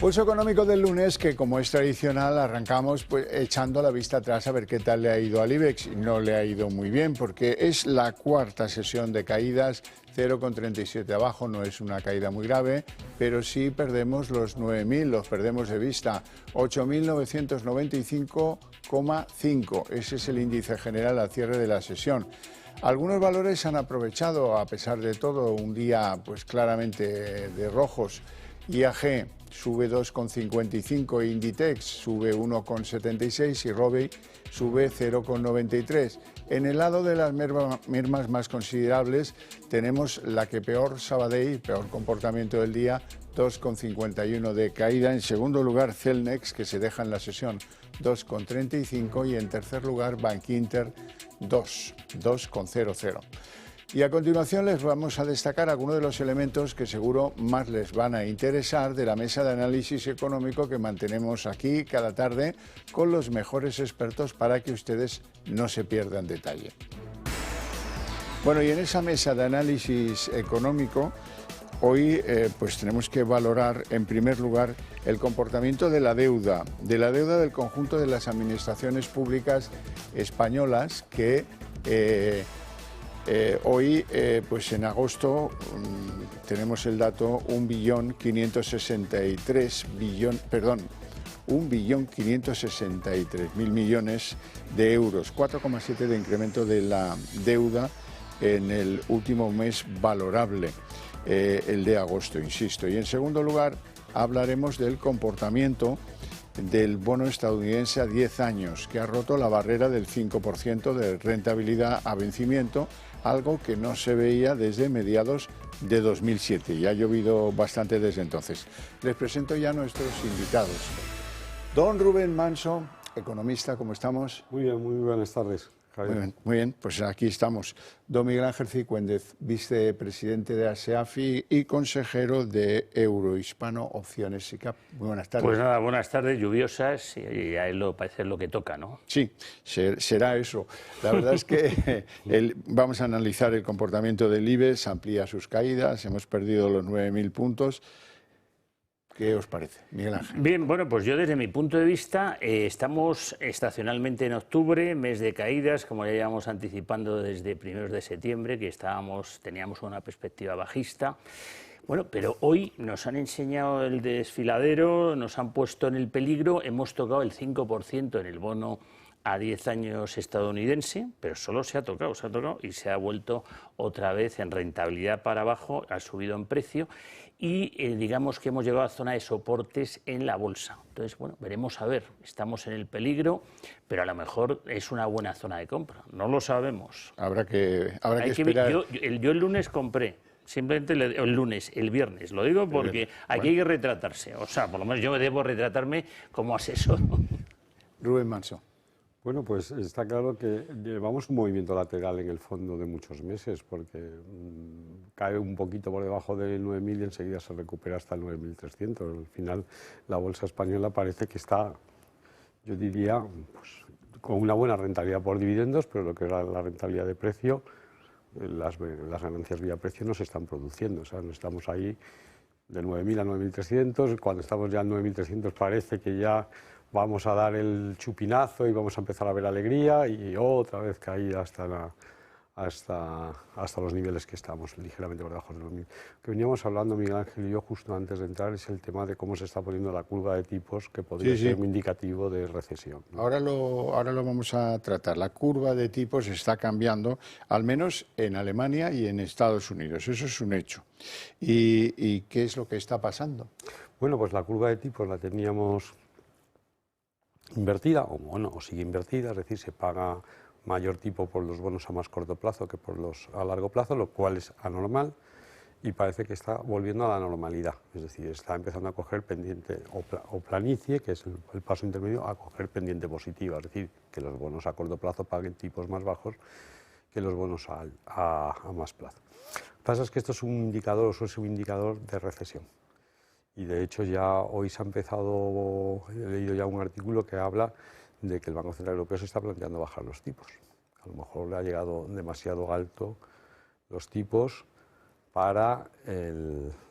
Pulso económico del lunes, que como es tradicional arrancamos pues, echando la vista atrás a ver qué tal le ha ido al IBEX. No le ha ido muy bien porque es la cuarta sesión de caídas, 0,37 abajo, no es una caída muy grave, pero sí perdemos los 9.000, los perdemos de vista, 8.995,5, ese es el índice general al cierre de la sesión. Algunos valores han aprovechado, a pesar de todo, un día pues claramente de rojos. IAG sube 2,55, Inditex sube 1,76 y Robi sube 0,93. En el lado de las mermas más considerables tenemos la que peor, Sabadell, peor comportamiento del día, 2,51 de caída. En segundo lugar, Celnex, que se deja en la sesión, 2,35 y en tercer lugar, Bankinter, 2,00. Y a continuación les vamos a destacar algunos de los elementos que seguro más les van a interesar de la mesa de análisis económico que mantenemos aquí cada tarde con los mejores expertos para que ustedes no se pierdan detalle. Bueno, y en esa mesa de análisis económico hoy pues tenemos que valorar en primer lugar el comportamiento de la deuda del conjunto de las administraciones públicas españolas que hoy, pues en agosto, tenemos el dato 1.563.000 millones de euros, 4,7 de incremento de la deuda en el último mes valorable, el de agosto, insisto. Y en segundo lugar, hablaremos del comportamiento del bono estadounidense a 10 años, que ha roto la barrera del 5% de rentabilidad a vencimiento, algo que no se veía desde mediados de 2007 y ha llovido bastante desde entonces. Les presento ya a nuestros invitados. Don Rubén Manso, economista, ¿cómo estamos? Muy bien, muy buenas tardes, Javier. Muy bien, pues aquí estamos. Don Miguel Ángel Cigüéndez, vicepresidente de ASEAFI y consejero de Eurohispano Opciones SICAP. Muy buenas tardes. Pues nada, buenas tardes, lluviosas, y a él parece lo que toca, ¿no? Sí, será eso. La verdad es que vamos a analizar el comportamiento del IBEX, amplía sus caídas, hemos perdido los 9.000 puntos. ¿Qué os parece, Miguel Ángel? Bien, bueno, pues yo desde mi punto de vista estamos estacionalmente en octubre, mes de caídas, como ya llevamos anticipando desde primeros de septiembre, que teníamos una perspectiva bajista. Bueno, pero hoy nos han enseñado el desfiladero, nos han puesto en el peligro, hemos tocado el 5% en el bono a 10 años estadounidense, pero solo se ha tocado y se ha vuelto otra vez en rentabilidad para abajo, ha subido en precio y digamos que hemos llegado a zona de soportes en la bolsa. Entonces, bueno, veremos a ver, estamos en el peligro, pero a lo mejor es una buena zona de compra, no lo sabemos. Habrá que esperar. Yo el lunes compré. Simplemente el viernes, lo digo porque aquí hay que retratarse, o sea, por lo menos yo me debo retratarme como asesor. Rubén Manso. Bueno, pues está claro que llevamos un movimiento lateral en el fondo de muchos meses, porque cae un poquito por debajo del 9.000 y enseguida se recupera hasta el 9.300. Al final, la bolsa española parece que está, yo diría, pues, con una buena rentabilidad por dividendos, pero lo que era la rentabilidad de precio, las ganancias vía precio no se están produciendo. O sea, no estamos ahí de 9.000 a 9.300, cuando estamos ya en 9.300 parece que ya vamos a dar el chupinazo y vamos a empezar a ver alegría y otra vez caída hasta los niveles que estamos, ligeramente por debajo de los 1.000. Que veníamos hablando Miguel Ángel y yo justo antes de entrar es el tema de cómo se está poniendo la curva de tipos, que podría ser un indicativo de recesión, ¿no? Ahora lo vamos a tratar. La curva de tipos está cambiando, al menos en Alemania y en Estados Unidos. Eso es un hecho. ¿Y qué es lo que está pasando? Bueno, pues la curva de tipos la teníamos invertida, o sigue invertida, es decir, se paga mayor tipo por los bonos a más corto plazo que por los a largo plazo, lo cual es anormal y parece que está volviendo a la normalidad, es decir, está empezando a coger pendiente o planicie, que es el paso intermedio, a coger pendiente positiva, es decir, que los bonos a corto plazo paguen tipos más bajos que los bonos a más plazo. Lo que pasa es que esto es un indicador, o es un indicador de recesión. Y de hecho ya hoy se ha empezado, he leído ya un artículo que habla de que el Banco Central Europeo se está planteando bajar los tipos. A lo mejor le ha llegado demasiado alto los tipos para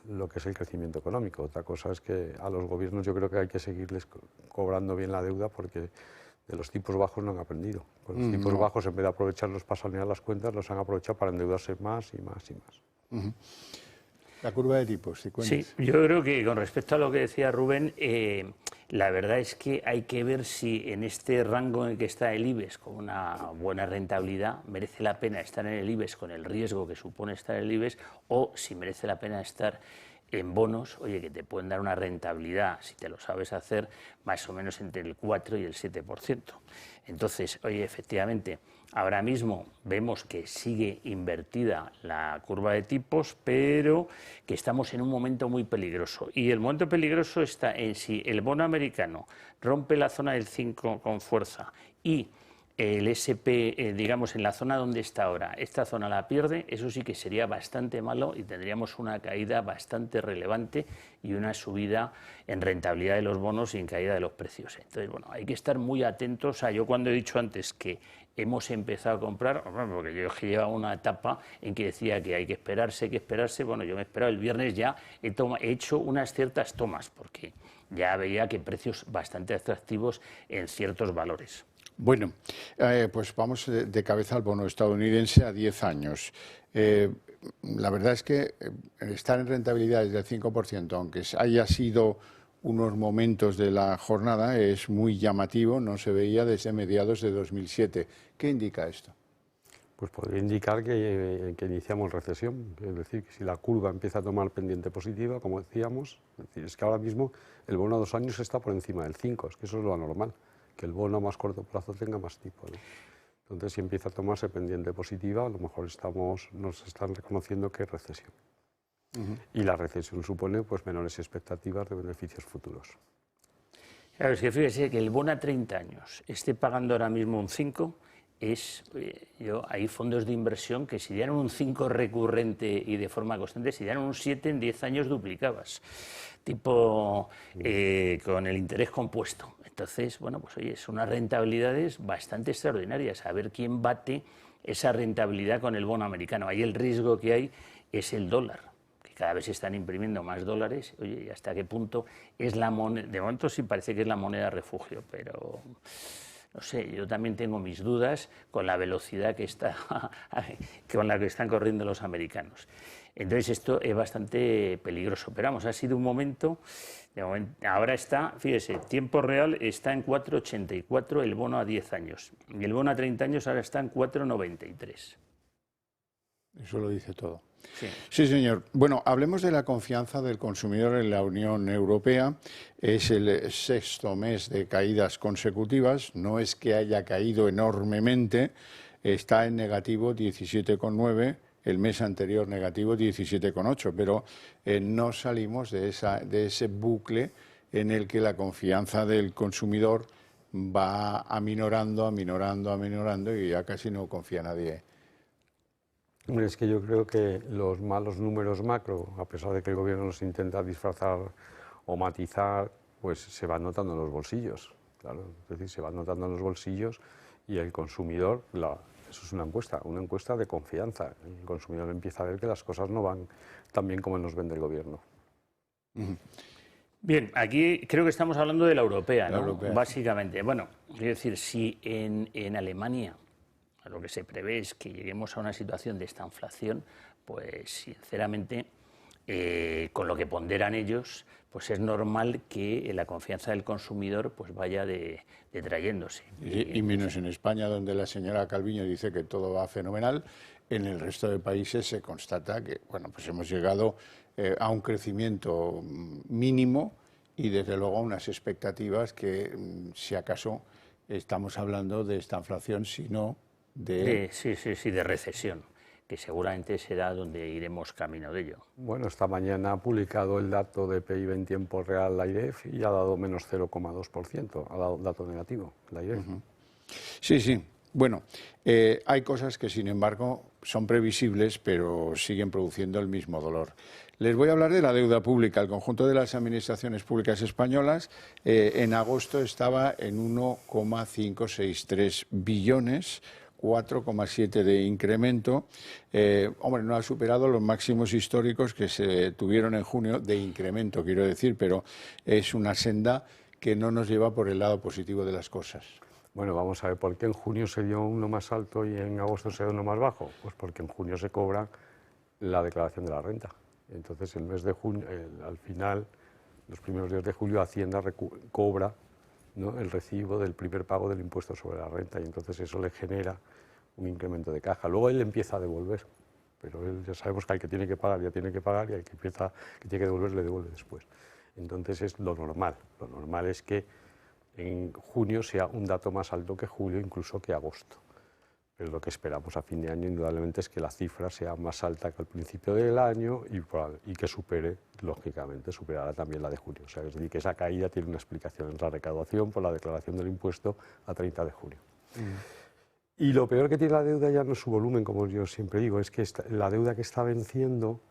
lo que es el crecimiento económico. Otra cosa es que a los gobiernos yo creo que hay que seguirles cobrando bien la deuda porque de los tipos bajos no han aprendido. Con los tipos bajos, en vez de aprovecharlos para sanear las cuentas, los han aprovechado para endeudarse más y más y más. La curva de tipos, si cuentas. Sí, yo creo que con respecto a lo que decía Rubén, la verdad es que hay que ver si en este rango en el que está el IBEX, con una buena rentabilidad, merece la pena estar en el IBEX con el riesgo que supone estar en el IBEX, o si merece la pena estar en bonos, oye, que te pueden dar una rentabilidad, si te lo sabes hacer, más o menos entre el 4 y el 7%. Entonces, oye, efectivamente, ahora mismo vemos que sigue invertida la curva de tipos, pero que estamos en un momento muy peligroso. Y el momento peligroso está en si el bono americano rompe la zona del 5 con fuerza y el SP, digamos, en la zona donde está ahora, esta zona la pierde, eso sí que sería bastante malo y tendríamos una caída bastante relevante y una subida en rentabilidad de los bonos y en caída de los precios. Entonces, bueno, hay que estar muy atentos a, yo cuando he dicho antes que hemos empezado a comprar, porque yo llevaba una etapa en que decía que hay que esperarse, bueno, yo me he esperado, el viernes ya he hecho unas ciertas tomas, porque ya veía que precios bastante atractivos en ciertos valores. Bueno, pues vamos de cabeza al bono estadounidense a 10 años. La verdad es que estar en rentabilidades del 5%, aunque haya sido unos momentos de la jornada, es muy llamativo, no se veía desde mediados de 2007. ¿Qué indica esto? Pues podría indicar que iniciamos recesión, es decir, que si la curva empieza a tomar pendiente positiva, como decíamos, es que ahora mismo el bono a 2 años está por encima del 5, es que eso es lo anormal, que el bono a más corto plazo tenga más tipo, ¿no? Entonces, si empieza a tomarse pendiente positiva, a lo mejor nos están reconociendo que es recesión. Y la recesión supone pues menores expectativas de beneficios futuros. Claro, es que fíjese que el bono a 30 años esté pagando ahora mismo un 5, hay fondos de inversión que si dieran un 5 recurrente y de forma constante, si dieran un 7 en 10 años duplicabas, tipo con el interés compuesto. Entonces, bueno, pues oye, son unas rentabilidades bastante extraordinarias. A ver quién bate esa rentabilidad con el bono americano. Ahí el riesgo que hay es el dólar, que cada vez se están imprimiendo más dólares. Oye, ¿y hasta qué punto es la moneda? De momento sí parece que es la moneda refugio, pero no sé, yo también tengo mis dudas con la velocidad con la que están corriendo los americanos. Entonces esto es bastante peligroso, pero vamos, ha sido un momento, ahora está, fíjese, tiempo real está en 4,84 el bono a 10 años y el bono a 30 años ahora está en 4,93. Eso lo dice todo. Sí. Sí, señor. Bueno, hablemos de la confianza del consumidor en la Unión Europea. Es el 6º mes de caídas consecutivas. No es que haya caído enormemente. Está en negativo 17,9. El mes anterior negativo 17,8. Pero no salimos de ese bucle en el que la confianza del consumidor va aminorando y ya casi no confía nadie. Es que yo creo que los malos números macro, a pesar de que el gobierno los intenta disfrazar o matizar, pues se van notando en los bolsillos. Claro, es decir, se van notando en los bolsillos y el consumidor, eso es una encuesta de confianza. El consumidor empieza a ver que las cosas no van tan bien como nos vende el gobierno. Bien, aquí creo que estamos hablando de la europea, ¿no? Europea. Básicamente. Bueno, quiero decir, si en Alemania lo que se prevé es que lleguemos a una situación de esta inflación, pues sinceramente, con lo que ponderan ellos, pues es normal que la confianza del consumidor pues vaya detrayéndose. Y menos en España, donde la señora Calviño dice que todo va fenomenal. En el resto de países se constata que, bueno, pues hemos llegado a un crecimiento mínimo y desde luego a unas expectativas que, si acaso, estamos hablando de esta inflación, si no de recesión, que seguramente será donde iremos camino de ello. Bueno, esta mañana ha publicado el dato de PIB en tiempo real la IREF y ha dado menos 0,2%, ha dado dato negativo la IREF. Sí. Bueno, hay cosas que, sin embargo, son previsibles, pero siguen produciendo el mismo dolor. Les voy a hablar de la deuda pública. El conjunto de las administraciones públicas españolas en agosto estaba en 1,563 billones, 4,7 de incremento. Hombre, no ha superado los máximos históricos que se tuvieron en junio de incremento, quiero decir, pero es una senda que no nos lleva por el lado positivo de las cosas. Bueno, vamos a ver, ¿por qué en junio se dio uno más alto y en agosto se dio uno más bajo? Pues porque en junio se cobra la declaración de la renta. Entonces, el mes de junio, al final, los primeros días de julio, Hacienda cobra, ¿no?, el recibo del primer pago del impuesto sobre la renta, y entonces eso le genera un incremento de caja. Luego él empieza a devolver, pero él ya sabemos que al que tiene que pagar ya tiene que pagar, y al que tiene que devolver le devuelve después. Entonces es lo normal. Lo normal es que en junio sea un dato más alto que julio, incluso que agosto. Pero lo que esperamos a fin de año, indudablemente, es que la cifra sea más alta que al principio del año y que supere, lógicamente, superará también la de junio. O sea, es decir, que esa caída tiene una explicación en la recaudación por la declaración del impuesto a 30 de junio. Y lo peor que tiene la deuda ya no es su volumen, como yo siempre digo, es que la deuda que está venciendo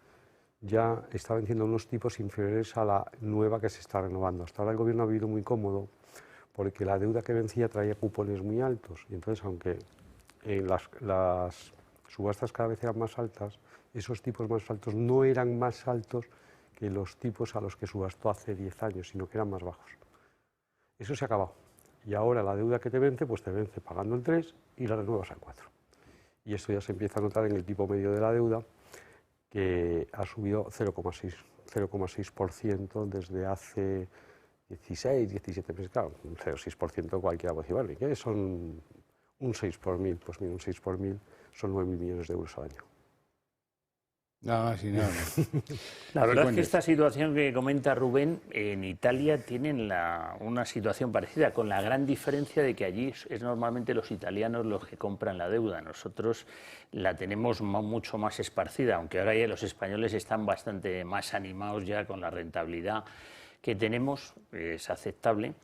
ya está venciendo unos tipos inferiores a la nueva que se está renovando. Hasta ahora el gobierno ha vivido muy cómodo porque la deuda que vencía traía cupones muy altos, y entonces, aunque las subastas cada vez eran más altas, esos tipos más altos no eran más altos que los tipos a los que subastó hace 10 años, sino que eran más bajos. Eso se ha acabado. Y ahora la deuda que te vence, pues te vence pagando el 3 y la renuevas al 4. Y esto ya se empieza a notar en el tipo medio de la deuda, que ha subido 0,6% desde hace 16, 17 meses. Claro, un 0,6% cualquiera puede decir, vale, ¿qué son un 6 por 1000? Pues mira, un 6 por 1000 son 9.000 millones de euros al año. Nada más y nada más. La verdad es que esta situación que comenta Rubén, en Italia tienen una situación parecida, con la gran diferencia de que allí es normalmente los italianos los que compran la deuda. Nosotros la tenemos mucho más esparcida, aunque ahora ya los españoles están bastante más animados ya con la rentabilidad que tenemos, es aceptable.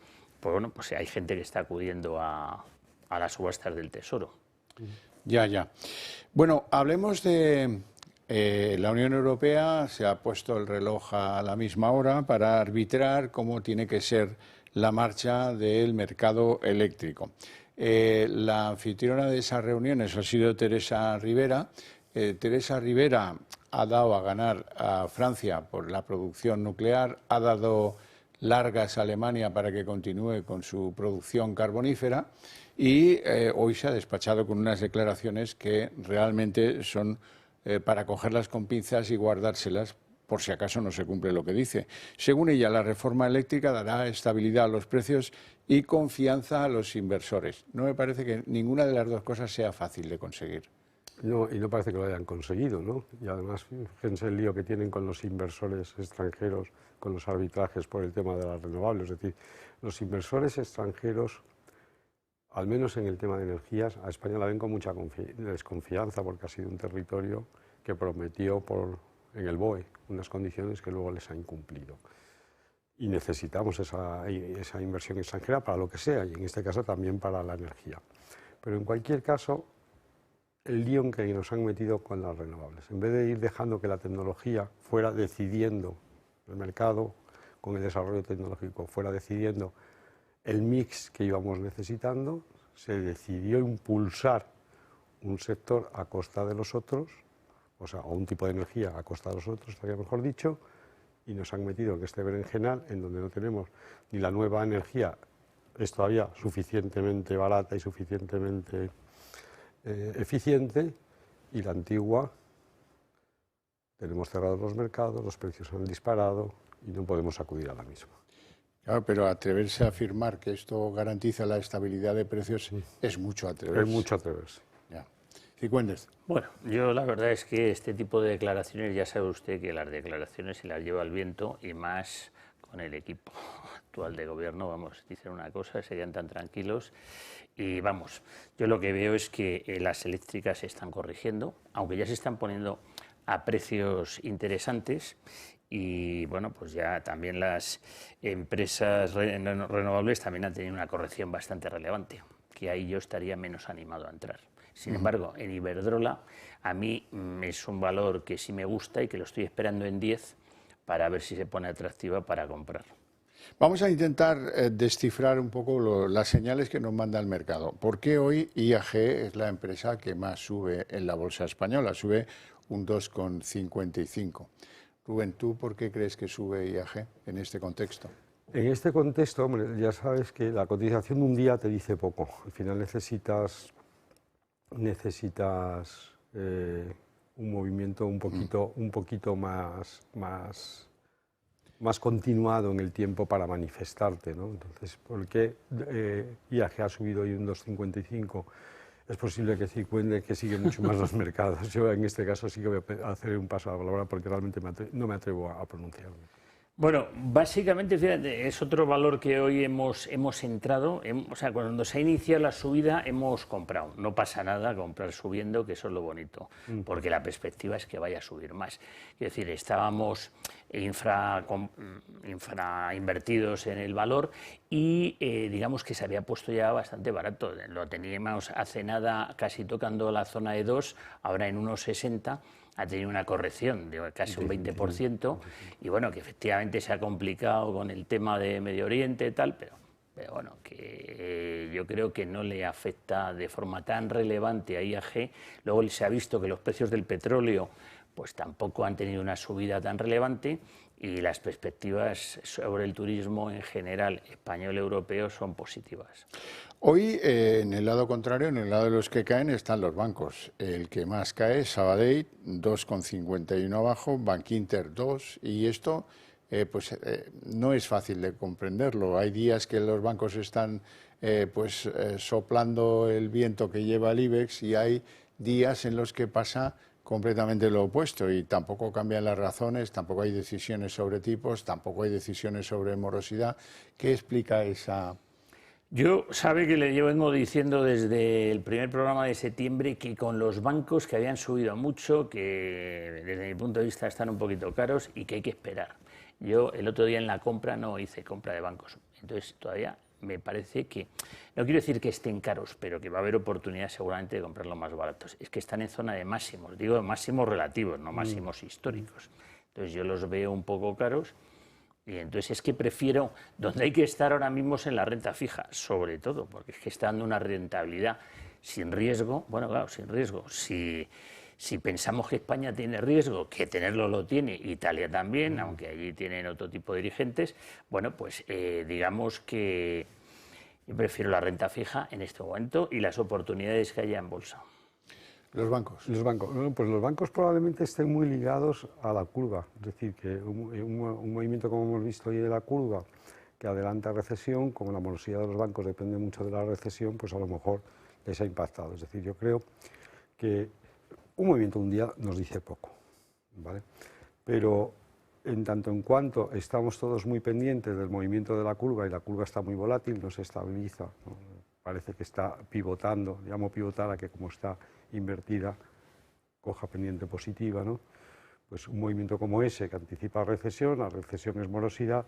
Pues bueno, pues hay gente que está acudiendo a las subastas del Tesoro. Ya. Bueno, hablemos de... la Unión Europea se ha puesto el reloj a la misma hora para arbitrar cómo tiene que ser la marcha del mercado eléctrico. La anfitriona de esas reuniones ha sido Teresa Rivera. Teresa Rivera ha dado a ganar a Francia por la producción nuclear, ha dado largas a Alemania para que continúe con su producción carbonífera, y hoy se ha despachado con unas declaraciones que realmente son para cogerlas con pinzas y guardárselas por si acaso no se cumple lo que dice. Según ella, la reforma eléctrica dará estabilidad a los precios y confianza a los inversores. No me parece que ninguna de las dos cosas sea fácil de conseguir. No, y no parece que lo hayan conseguido, ¿no? Y además, fíjense el lío que tienen con los inversores extranjeros, con los arbitrajes por el tema de las renovables. Es decir, los inversores extranjeros, al menos en el tema de energías, a España la ven con mucha desconfianza, porque ha sido un territorio que prometió en el BOE unas condiciones que luego les ha incumplido. Y necesitamos esa inversión extranjera para lo que sea, y en este caso también para la energía. Pero en cualquier caso, el lío en que nos han metido con las renovables, en vez de ir dejando que la tecnología fuera decidiendo, el mercado con el desarrollo tecnológico fuera decidiendo el mix que íbamos necesitando, se decidió impulsar un sector a costa de los otros, o sea, o un tipo de energía a costa de los otros, estaría mejor dicho, y nos han metido en este berenjenal en donde no tenemos ni la nueva energía, es todavía suficientemente barata y suficientemente eficiente, y la antigua, tenemos cerrados los mercados, los precios han disparado y no podemos acudir a la misma. Claro, pero atreverse a afirmar que esto garantiza la estabilidad de precios es mucho atreverse. Es mucho atreverse. Ya. Cifuentes. Bueno, yo la verdad es que este tipo de declaraciones, ya sabe usted que las declaraciones se las lleva el viento, y más con el equipo actual de gobierno, vamos, dicen una cosa, se quedan tan tranquilos. Y vamos, yo lo que veo es que las eléctricas se están corrigiendo, aunque ya se están poniendo a precios interesantes, y bueno, pues ya también las empresas renovables también han tenido una corrección bastante relevante, que ahí yo estaría menos animado a entrar. Sin embargo, en Iberdrola a mí es un valor que sí me gusta y que lo estoy esperando en 10 para ver si se pone atractiva para comprar. Vamos a intentar descifrar un poco las señales que nos manda el mercado. ¿Por qué hoy IAG es la empresa que más sube en la bolsa española? Sube un 2,55. Rubén, ¿tú por qué crees que sube IAG en este contexto? En este contexto, hombre, ya sabes que la cotización de un día te dice poco. Al final necesitas un movimiento un poquito más continuado en el tiempo para manifestarte, ¿no? Entonces, ¿por qué IAG ha subido hoy un 2,55? Es posible que sigue mucho más los mercados. Yo en este caso sí que voy a hacer un paso a la palabra porque realmente no me atrevo a pronunciarme. Bueno, básicamente, fíjate, es otro valor que hoy hemos entrado, o sea, cuando se ha iniciado la subida hemos comprado. No pasa nada comprar subiendo, que eso es lo bonito, porque la perspectiva es que vaya a subir más. Es decir, estábamos infrainvertidos en el valor y digamos que se había puesto ya bastante barato. Lo teníamos hace nada casi tocando la zona de 2, ahora en 1,60. Ha tenido una corrección de casi un 20% y bueno, que efectivamente se ha complicado con el tema de Medio Oriente y tal, pero bueno, que yo creo que no le afecta de forma tan relevante a IAG. Luego se ha visto que los precios del petróleo pues tampoco han tenido una subida tan relevante y las perspectivas sobre el turismo en general español y europeo son positivas. Hoy, en el lado contrario, en el lado de los que caen, están los bancos. El que más cae es Sabadell, 2,51 abajo, Bankinter 2, y esto no es fácil de comprenderlo. Hay días que los bancos están soplando el viento que lleva el IBEX y hay días en los que pasa completamente lo opuesto y tampoco cambian las razones, tampoco hay decisiones sobre tipos, tampoco hay decisiones sobre morosidad. ¿Qué explica esa...? Yo sabe que le vengo diciendo desde el primer programa de septiembre que con los bancos que habían subido mucho, que desde mi punto de vista están un poquito caros y que hay que esperar. Yo el otro día en la compra no hice compra de bancos, entonces todavía me parece que, no quiero decir que estén caros, pero que va a haber oportunidad seguramente de comprarlos más baratos. Es que están en zona de máximos, digo máximos relativos, no máximos históricos. Entonces yo los veo un poco caros. Y entonces es que prefiero, donde hay que estar ahora mismo es en la renta fija, sobre todo, porque es que está dando una rentabilidad sin riesgo. Bueno, claro, sin riesgo. Si pensamos que España tiene riesgo, que tenerlo lo tiene, Italia también, aunque allí tienen otro tipo de dirigentes, bueno, pues digamos que yo prefiero la renta fija en este momento y las oportunidades que haya en bolsa. ¿Los bancos? Los bancos probablemente estén muy ligados a la curva, es decir, que un movimiento como hemos visto hoy de la curva que adelanta recesión, como la morosidad de los bancos depende mucho de la recesión, pues a lo mejor les ha impactado. Es decir, yo creo que un movimiento de un día nos dice poco, ¿vale? Pero en tanto en cuanto estamos todos muy pendientes del movimiento de la curva y la curva está muy volátil, no se estabiliza, ¿no? Parece que está pivotando, llamo pivotar a que como está invertida, coja pendiente positiva, ¿no? Pues un movimiento como ese que anticipa la recesión es morosidad,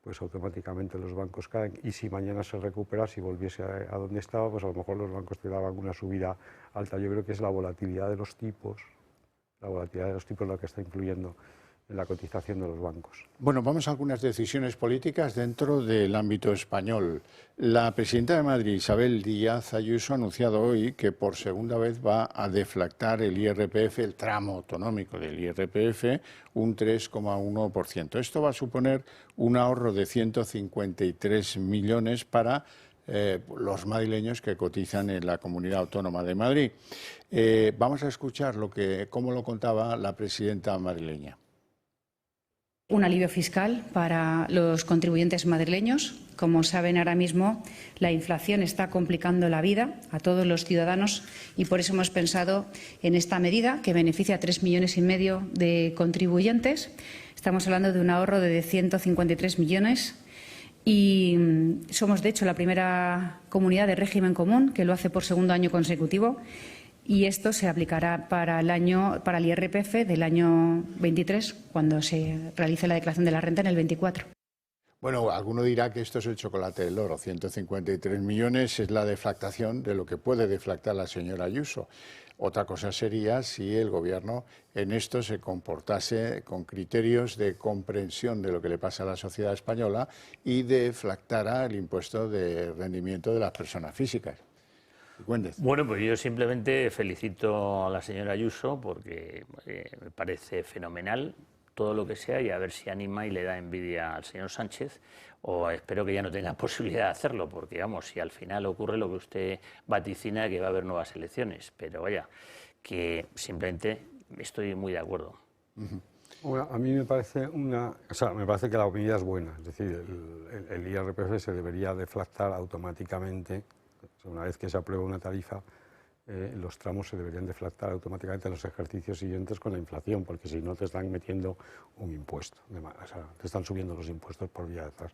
pues automáticamente los bancos caen y si mañana se recupera, si volviese a donde estaba, pues a lo mejor los bancos te daban una subida alta. Yo creo que es la volatilidad de los tipos la que está influyendo en la cotización de los bancos. Bueno, vamos a algunas decisiones políticas dentro del ámbito español. La presidenta de Madrid, Isabel Díaz Ayuso, ha anunciado hoy que por segunda vez va a deflactar el IRPF, el tramo autonómico del IRPF, un 3,1%. Esto va a suponer un ahorro de 153 millones para los madrileños que cotizan en la Comunidad Autónoma de Madrid. Vamos a escuchar cómo lo contaba la presidenta madrileña. Un alivio fiscal para los contribuyentes madrileños. Como saben, ahora mismo la inflación está complicando la vida a todos los ciudadanos y por eso hemos pensado en esta medida que beneficia a 3,5 millones de contribuyentes. Estamos hablando de un ahorro de 153 millones y somos, de hecho, la primera comunidad de régimen común que lo hace por segundo año consecutivo. Y esto se aplicará para el IRPF del año 23, cuando se realice la declaración de la renta en el 24. Bueno, alguno dirá que esto es el chocolate del oro. 153 millones es la deflactación de lo que puede deflactar la señora Ayuso. Otra cosa sería si el Gobierno en esto se comportase con criterios de comprensión de lo que le pasa a la sociedad española y deflactara el impuesto de rendimiento de las personas físicas. Bueno, pues yo simplemente felicito a la señora Ayuso porque me parece fenomenal todo lo que sea y a ver si anima y le da envidia al señor Sánchez, o espero que ya no tenga posibilidad de hacerlo, porque vamos, si al final ocurre lo que usted vaticina, que va a haber nuevas elecciones, pero vaya, que simplemente estoy muy de acuerdo. Bueno, a mí me parece me parece que la medida es buena, es decir, el IRPF se debería deflactar automáticamente. Una vez que se aprueba una tarifa, los tramos se deberían deflactar automáticamente en los ejercicios siguientes con la inflación, porque si no te están metiendo un impuesto, o sea, te están subiendo los impuestos por vía de atrás.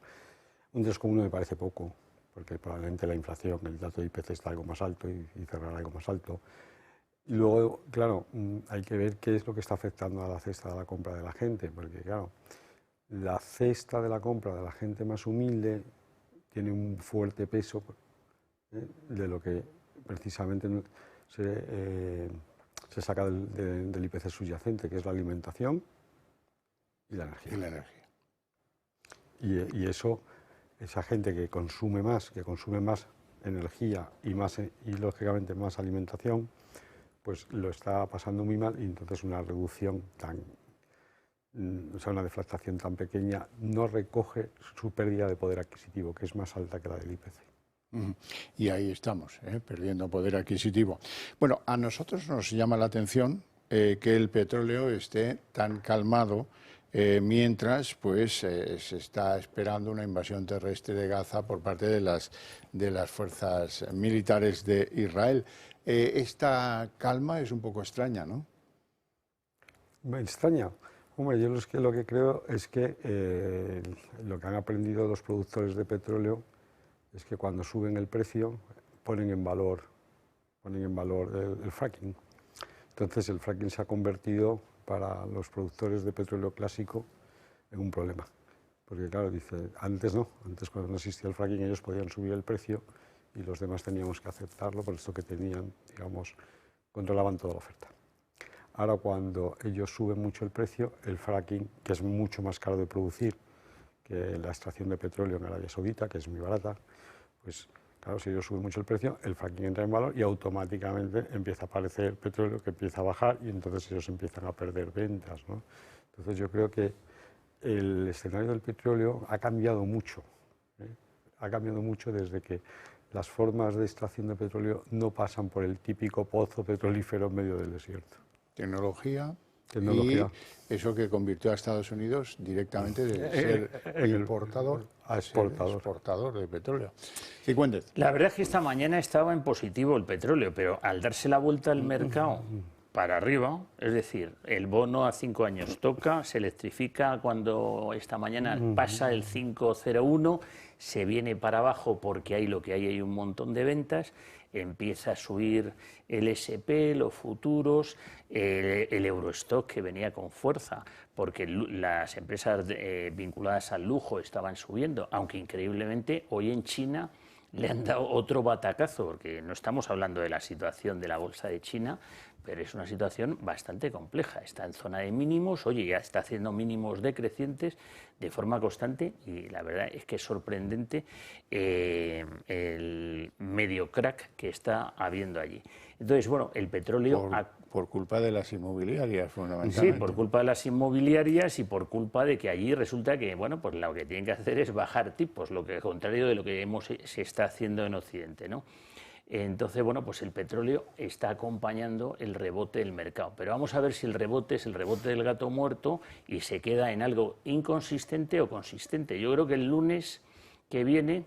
Un 3,1 me parece poco, porque probablemente la inflación, el dato de IPC está algo más alto y cerrará algo más alto. Y luego, claro, hay que ver qué es lo que está afectando a la cesta de la compra de la gente, porque claro, la cesta de la compra de la gente más humilde tiene un fuerte peso de lo que precisamente se saca del IPC subyacente, que es la alimentación y la energía. Y eso, esa gente que consume más energía y lógicamente más alimentación, pues lo está pasando muy mal, y entonces una reducción una deflactación tan pequeña no recoge su pérdida de poder adquisitivo, que es más alta que la del IPC. Y ahí estamos, perdiendo poder adquisitivo. Bueno, a nosotros nos llama la atención que el petróleo esté tan calmado mientras pues se está esperando una invasión terrestre de Gaza por parte de las fuerzas militares de Israel. Esta calma es un poco extraña, ¿no? Extraña. Hombre, yo lo que creo es que lo que han aprendido los productores de petróleo es que cuando suben el precio ponen en valor el fracking. Entonces el fracking se ha convertido para los productores de petróleo clásico en un problema. Porque claro, antes cuando no existía el fracking ellos podían subir el precio y los demás teníamos que aceptarlo, por esto que tenían, digamos, controlaban toda la oferta. Ahora cuando ellos suben mucho el precio, el fracking, que es mucho más caro de producir que la extracción de petróleo en Arabia Saudita, que es muy barata, pues claro, si ellos suben mucho el precio, el fracking entra en valor y automáticamente empieza a aparecer el petróleo que empieza a bajar y entonces ellos empiezan a perder ventas, ¿no? Entonces yo creo que el escenario del petróleo ha cambiado mucho, ha cambiado mucho desde que las formas de extracción de petróleo no pasan por el típico pozo petrolífero en medio del desierto. Tecnología. Y eso que convirtió a Estados Unidos directamente de ser importador a exportador de petróleo. Cifuentes. La verdad es que esta mañana estaba en positivo el petróleo, pero al darse la vuelta al mercado para arriba, es decir, el bono a 5 años toca, se electrifica cuando esta mañana pasa el 5,01, se viene para abajo porque hay un montón de ventas, empieza a subir el SP, los futuros, el Eurostock, que venía con fuerza, porque las empresas vinculadas al lujo estaban subiendo, aunque increíblemente hoy en China le han dado otro batacazo, porque no estamos hablando de la situación de la bolsa de China, pero es una situación bastante compleja. Está en zona de mínimos, oye, ya está haciendo mínimos decrecientes de forma constante y la verdad es que es sorprendente el medio crack que está habiendo allí. Entonces, bueno, el petróleo... Por culpa de las inmobiliarias, fundamentalmente. Sí, por culpa de las inmobiliarias y por culpa de que allí resulta que, bueno, pues lo que tienen que hacer es bajar tipos, lo que contrario de lo que se está haciendo en Occidente, ¿no? Entonces, bueno, pues el petróleo está acompañando el rebote del mercado. Pero vamos a ver si el rebote es el rebote del gato muerto y se queda en algo inconsistente o consistente. Yo creo que el lunes que viene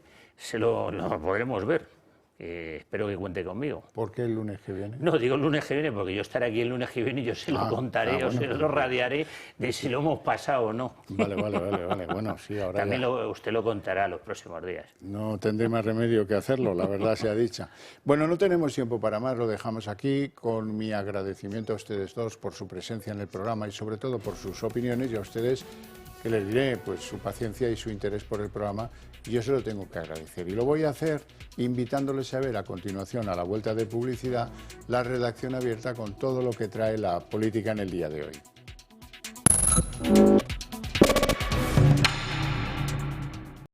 lo podremos ver. Espero que cuente conmigo. ¿Por qué el lunes que viene? No, digo el lunes que viene porque yo estaré aquí el lunes que viene y yo se lo contaré o se lo radiaré de si lo hemos pasado o no. Vale. Bueno, sí, ahora también usted lo contará los próximos días. No tendré más remedio que hacerlo, la verdad sea dicha. Bueno, no tenemos tiempo para más, lo dejamos aquí con mi agradecimiento a ustedes dos por su presencia en el programa y sobre todo por sus opiniones y a ustedes que le diré pues su paciencia y su interés por el programa, y yo se lo tengo que agradecer. Y lo voy a hacer invitándoles a ver a continuación, a la vuelta de publicidad, la redacción abierta con todo lo que trae la política en el día de hoy.